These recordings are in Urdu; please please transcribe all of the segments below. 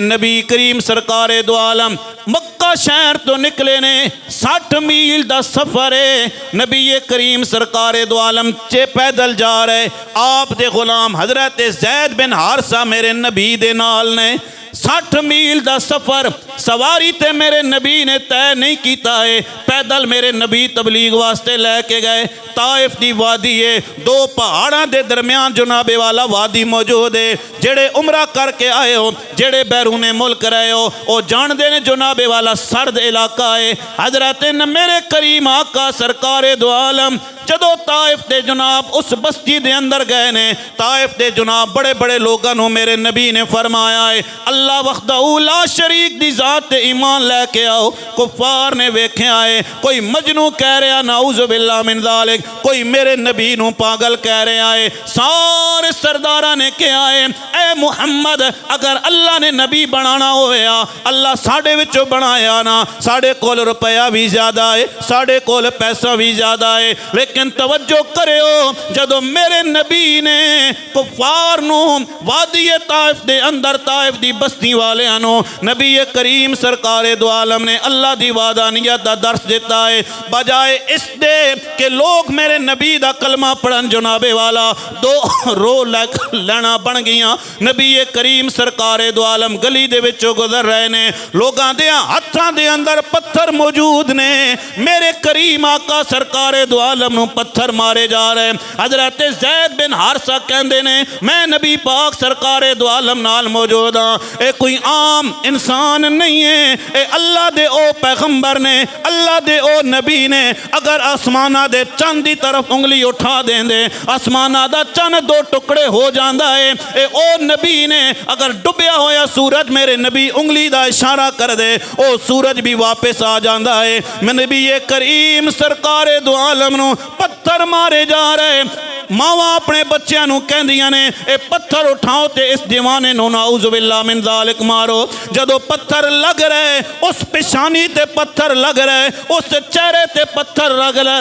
نبی کریم سرکار دو عالم مکہ شہر تو نکلے نے 60 میل دا سفر ہے. نبی کریم سرکار دو عالم پیدل جا رہے. آپ دے غلام حضرت زید بن حارثہ میرے نبی دے نال نے. 60 میل دا سفر سواری تے میرے نبی نے طے نہیں کیتا ہے. پیدل میرے نبی تبلیغ واسطے لے کے گئے. طائف دی وادی ہے, 2 پہاڑاں دے درمیان جناب والا وادی موجود ہے. جڑے عمرہ کر کے آئے ہو, جڑے بیرون ملک رہے ہو, او جان دے نے جناب والا سرد علاقہ ہے. حضرت میرے کریم آقا سرکار دو عالم جدو طائف دے جناب اس بستی دے اندر گئے نے, طائف دے جناب بڑے بڑے لوگاں نو میرے نبی نے فرمایا ہے اللہ وحدہ لا شریک دی ذات تے ایمان لے کے آؤ. کفار نے ویکھے آئے, کوئی مجنوں کہہ رہا نعوذ باللہ من ذالک, کوئی میرے نبی نو پاگل کہہ رہے آئے. سارے سرداراں نے کہا ہے اے محمد اگر اللہ نے نبی بنانا ہویا اللہ ساڑے وچوں بنایا نا. ساڑے کول روپیہ بھی زیادہ ہے, ساڑے کول پیسہ بھی زیادہ ہے, لیکن توجہ کرے ہو جدو میرے نبی نے کفار نو وادی طائف دے اندر طائف دی بستی والے انو نبی کریم سرکار دو عالم نے اللہ دی وحدانیت دا درس دیتا ہے. بجائے اس دے کہ لوگ میرے نبی دا کلمہ پڑھن جناب والا 2 رو لینا بن گیاں. نبی کریم سرکار دو عالم گلی دے وچوں گزر رہے نے, لوگاں دے ہتھاں دے اندر پتھر موجود نے. میرے کریم آقا سرکار دو عالم نو پتھر مارے جا رہے. حضرت زید بن حارثہ کہندے نے میں نبی پاک سرکار دو عالم نال موجود ہاں. اے کوئی عام انسان نہیں ہے, اے اللہ دے او پیغمبر نے, اللہ دے او نبی نے. اگر آسمانہ دے چند دی طرف انگلی اٹھا دیں دے آسمانہ دا چند 2 ٹکڑے ہو جاندہ ہے. اے او نبی نے اگر ڈبیا ہویا سورج میرے نبی انگلی دا اشارہ کر دے او سورج بھی واپس آ جاندہ ہے. میں نبی کریم سرکار دو عالم نو پتھر مارے جا رہے. ماواں اپنے بچیاں نو کہندیاں نے اے پتھر اٹھاؤ تے اس دیوانے نو نعوذ باللہ من ذالک مارو. جدو پتھر لگ رہے, اس پیشانی تے پتھر لگ رہے, اس چہرے تے پتھر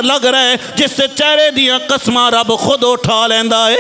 لگ رہے جس چہرے دیاں قسمہ رب خود اٹھا لیندہ ہے,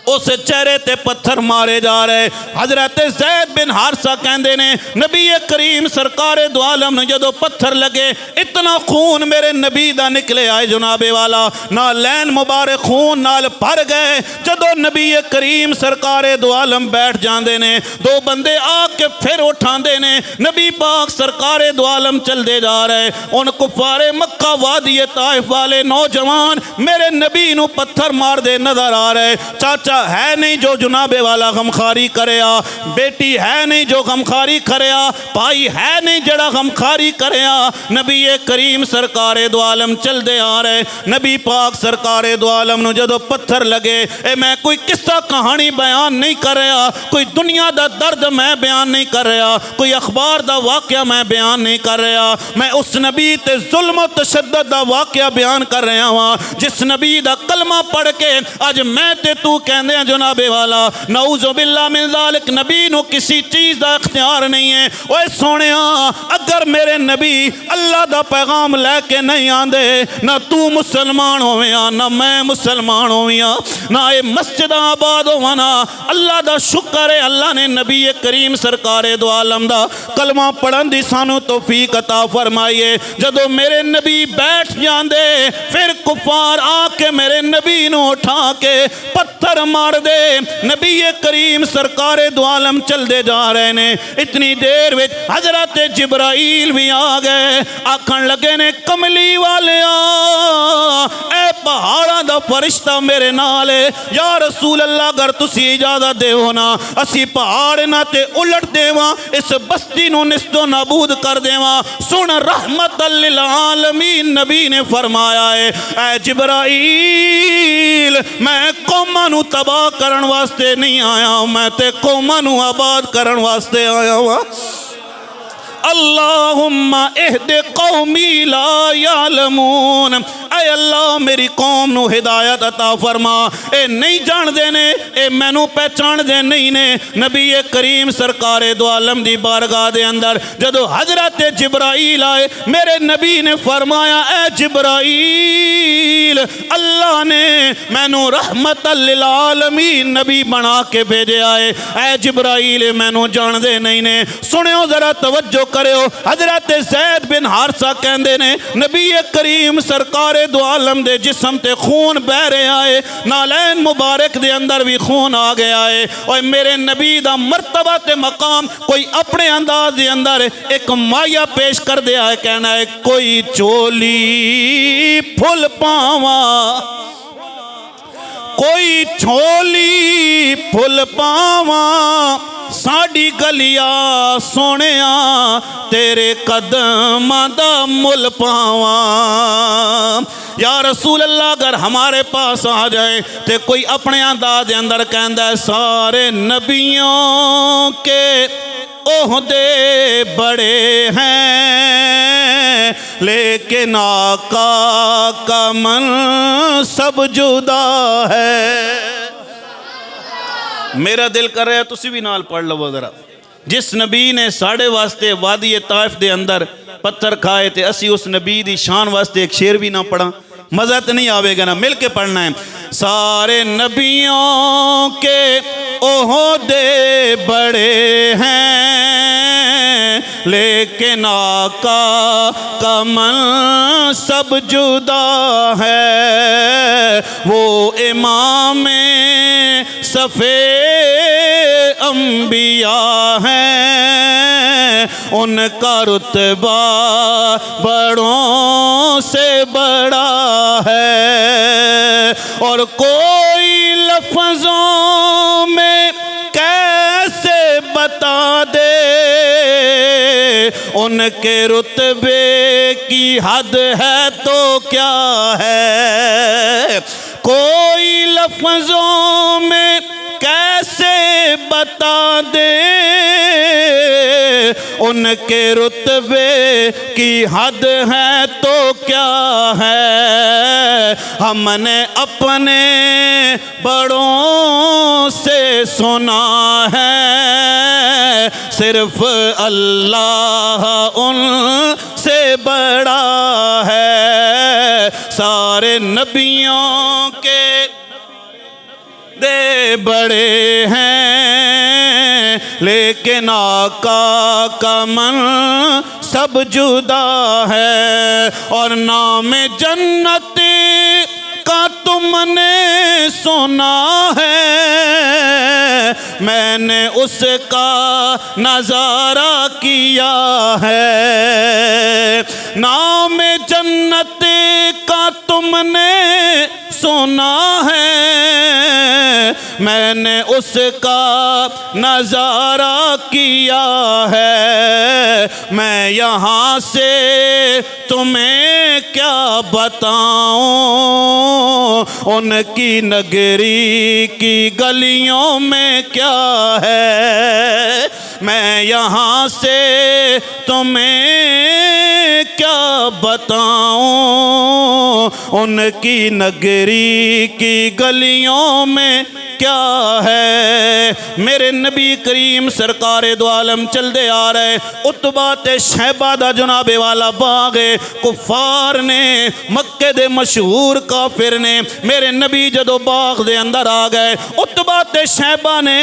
اس چہرے تے پتھر مارے جا رہے. حضرت زید بن حارثہ کہندے نے نبی کریم سرکار دو عالم نے جدو پتھر لگے اتنا خون میرے نبی دا نکلے آئے جناب والا, نہ لین مبارک خون نال بھر گئے. جدو نبی کریم سرکار دو عالم بیٹھ جاندے نے, 2 بندے آ کے پھر اٹھاندے نے. نبی پاک سرکار دو عالم چل دے جا رہے. ان کفار مکہ وادی طائف والے نوجوان میرے نبی نو پتھر مار دے نظر آ رہے. چاچا ہے نہیں جو جناب والا غمخاری کریا, بیٹی ہے نہیں جو غمخاری کریا, بھائی ہے نہیں جڑا غمخاری کریا. نبی کریم سرکار دو عالم چل دے آ رہے. نبی پاک سرکار دو عالم نو جدو پتھر لگے, اے میں کوئی قصہ کہانی بیان نہیں کر رہا, کوئی دنیا دا درد میں بیان نہیں کر رہا, کوئی اخبار دا واقعہ میں بیان نہیں کر رہا. میں اس نبی تے ظلم و تشدد دا واقعہ بیان کر رہا ہوں جس نبی دا کلمہ پڑھ کے آج میں تے تو کہندے جناب والا نعوذ باللہ من ذالک نبی نو کسی چیز دا اختیار نہیں ہے. اوے سونیا اگر میرے نبی اللہ دا پیغام لے کے نہیں آندے نہ تو مسلمان ہویا نہ میں مسلمان ہویا نہ اے مسجد آباد ہونا. اللہ دا شکر ہے اللہ نے نبی کریم سرکار دو عالم دا کلمہ پڑھن دی سانو توفیق عطا فرمائیے. جدو میرے نبی بیٹھ جاندے پھر کفار آ کے میرے نبی نو اٹھا کے پتھر مار دے. نبی کریم سرکار دو عالم چل دے جا رہے نے. اتنی دیر وچ حضرت جبرائیل بھی آ گئے, آکھن لگے نے کملی والے اے پہاڑاں دا فرشتہ میرے نال ہے. یا رسول اللہ اگر تسی اجازت دیو نا اسی پہاڑ نہ تے الٹ دیواں, اس بستی نو نست و نابود کر دیواں. سن رحمت للعالمین نبی نے فرمایا ہے اے جبرائیل میں قوماں نو تباہ کرن واسطے نہیں آیا ہوں, میں تے قوماں نو آباد کرن واسطے آیا ہوں. اللہم اہد قومی لا یعلمون, اے اللہ میری قوم نو ہدایت عطا فرما، اے نہیں جان دے نے، اے مینو پہچان دے نہیں نے۔ نبی کریم سرکار دو عالم دی بارگاہ دے اندر جدو حضرت جبرائیل آئے، میرے نبی نے فرمایا اے جبرائیل، اللہ نے مینو رحمت للعالمین نبی بنا کے بھیجے آئے۔ اے جبرائیل مینو جان دے نہیں نے۔ سنیو ذرا توجہ کریو، حضرت زید بن حارثہ کہندے نے نبی کریم سرکار دو عالم دے جسم تے خون بہ رہے آئے، نالین مبارک دے اندر بھی خون آ گیا ہے۔ اور میرے نبی دا مرتبہ تے مقام کوئی اپنے انداز دے اندر ایک مایہ پیش کر دیا ہے، کہنا ہے کوئی چولی پھل پاواں، کوئی چولی پھل پاواں، ساڑی گلیا سونیاں تیرے قدماں دا مل پاواں۔ یا رسول اللہ اگر ہمارے پاس آ جائے تے کوئی اپنے انداز دے اندر کہندا ہے سارے نبیوں کے عہدے بڑے ہیں لیکن آقا کا منصب جدا ہے۔ میرا دل کر رہا ہے تسی بھی نال پڑھ لو ذرا، جس نبی نے ساڑھے واسطے وادی طائف دے اندر پتھر کھائے تے اسی اس نبی دی شان واسطے ایک شعر بھی نہ پڑھا، مزہ تو نہیں آوے گا نا، مل کے پڑھنا ہے۔ سارے نبیوں کے عہدے بڑے ہیں لیکن آقا کا منصب جدا ہے، وہ امام صفِ انبیاء ہیں، ان کا رتبہ بڑوں سے بڑا ہے، اور کوئی لفظوں میں کیسے بتا دے ان کے رتبے کی حد ہے تو کیا ہے، کوئی لفظوں میں کیسے بتا دے ان کے رتبے کی حد ہے تو کیا ہے، ہم نے اپنے بڑوں سے سنا ہے صرف اللہ ان سے بڑا ہے، سارے نبیوں کے دے بڑے ہیں لیکن آقا کا منصب جدا ہے، اور نام جنت کا تم نے سنا ہے میں نے اس کا نظارہ کیا ہے، نام جنت کا تم نے سنا ہے میں نے اس کا نظارہ کیا ہے، میں یہاں سے تمہیں کیا بتاؤں ان کی نگری کی گلیوں میں کیا ہے، میں یہاں سے تمہیں کیا بتاؤں ان کی نگری کی گلیوں میں کیا ہے۔ میرے نبی کریم سرکار دو عالم چل دے آ رہے، عتبہ تے شیبہ دا جناب والا باغ، کفار نے مکے دے مشہور کافر نے میرے نبی جدو باغ دے اندر آ گئے، عتبہ تے شیبہ نے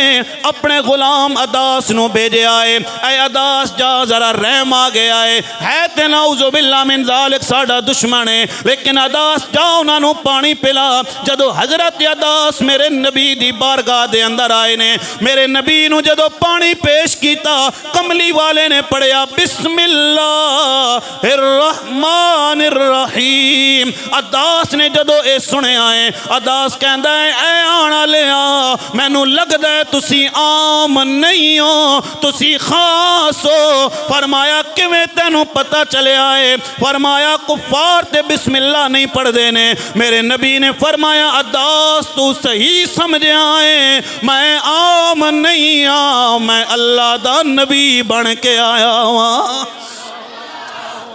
اپنے غلام عداس نو بھیجے آئے، اے عداس جا ذرا رحم آ گیا ہے تے نعوذ باللہ من ذالک ساڑا دشمن ہے، لیکن عداس جا انہاں نو پانی پلا۔ جدو حضرت عداس میرے نبی دی بارگاہ دے اندر آئے نے، میرے نبی نو جدو پانی پیش کیتا، کملی والے نے پڑھیا بسم اللہ الرحمن الرحیم۔ عداس نے جدو اے سنے آئے، عداس کہندا ہے اے آنا لیا مینو لگدا ہے تسی عام نہیں ہو تسی خاص ہو۔ فرمایا کیویں تینوں پتہ چلے آئے؟ فرمایا کفار تے بسم اللہ نہیں پڑھ دینے۔ میرے نبی نے فرمایا عداس تو صحیح سمجھے آئے، میں عام نہیں ہاں، میں اللہ دا نبی بن کے آیا ہوں۔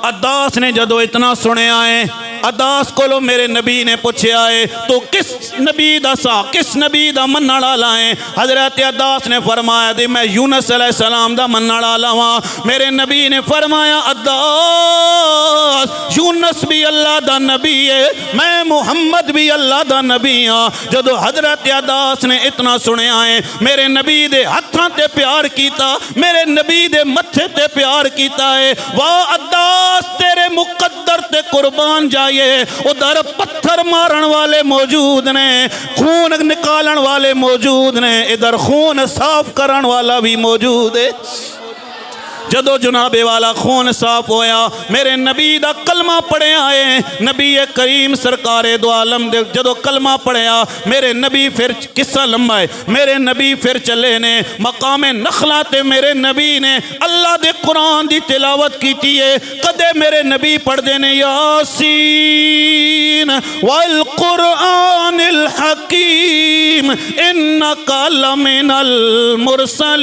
عداس نے جدو اتنا سنے آئے عداس کو میرے نبی نے پوچھا ہے تو کس نبی دا سا کس نبی دا منن والا ہے؟ حضرت عداس نے فرمایا دی میں یونس علیہ السلام دا منن والا ہاں۔ میرے نبی نے فرمایا عداس یونس بھی اللہ دا نبی ہے، میں محمد بھی اللہ دا نبی ہاں۔ جدو حضرت عداس نے اتنا سنیا ہے میرے نبی دے ہتھاں تے پیار کیتا، میرے نبی دے متھے تے پیار کیتا ہے۔ واہ عداس تیرے مقدر تے قربان جائے، ادھر پتھر مارن والے موجود نے، خون نکالن والے موجود نے، ادھر خون صاف کرن والا بھی موجود ہے۔ جدو جناب والا خون صاف ہویا میرے نبی دا کلمہ پڑھے آئے، نبی کریم سرکار دو عالم دے جدو کلمہ پڑھیا میرے نبی پھر قصہ لمبا ہے، میرے نبی پھر چلے نے مقام نخلا تے میرے نبی نے اللہ دے قرآن دی تلاوت کیتی ہے۔ کدے میرے نبی پڑھ دے نے یاسین والقرآن الحکیم انکا لمن المرسلین،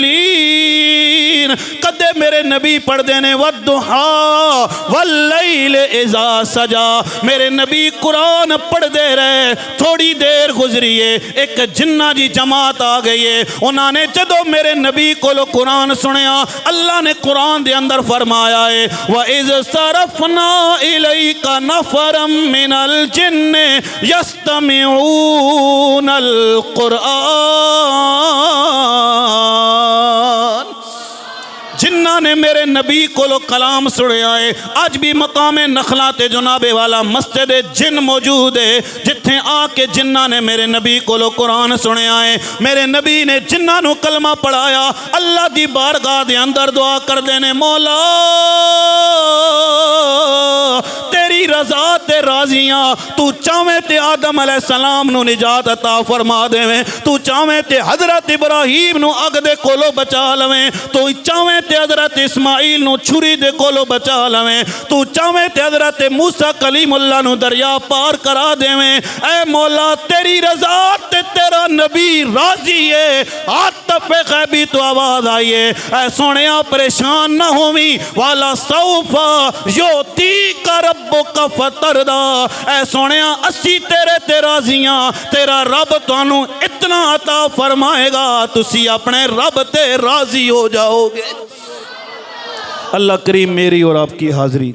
کدے میرے نبی پڑھ دینے والدحا واللیل اذا سجا، میرے نبی قرآن پڑھ دے رہے، تھوڑی دیر گزریے ایک جنہ جی جماعت آ گئی ہے، انہوں نے جدو میرے نبی کو قرآن سنیا اللہ نے قرآن دے اندر فرمایا ہے وَإِذْ صَرَفْنَا إِلَيْكَ نَفَرًا مِّنَ الْجِنِّ يَسْتَمِعُونَ الْقُرْآنَ، جنہ نے میرے نبی کو کلام سنیا ہے۔ آج بھی مقام نخلا تے جناب والا مسجد جن موجود ہے جتھے آ کے جنہ نے میرے نبی کو قرآن سنیا ہے، میرے نبی نے جنہ نو کلمہ پڑھایا، اللہ دی بارگاہ دے اندر دعا کر دینے مولا تیری رضا تے راضیاں، تو چاہویں تے آدم علیہ السلام نو نجات عطا فرما دے، تو چاہویں تے حضرت ابراہیم نو اگ دے کولو بچا لویں، تو چاہویں تے حضرت اسماعیل نو چھری دے کولو بچا لویں، تو چاہویں تے حضرت موسیٰ کلیم اللہ نو دریا پار کرا دیویں۔ اے مولا تیری رضا تے تیرا نبی راضی ہے، عاطف غیبی تو آواز آئیے اے سونیا پریشان نہ ہوویں والا سوفا یوتیک ربک فتردا، اے سونیا اسی تیرے تے راضیاں، تیرا رب تانوں اتنا عطا فرمائے گا تسی اپنے رب تے راضی ہو جاؤ گے۔ اللہ کریم میری اور آپ کی حاضری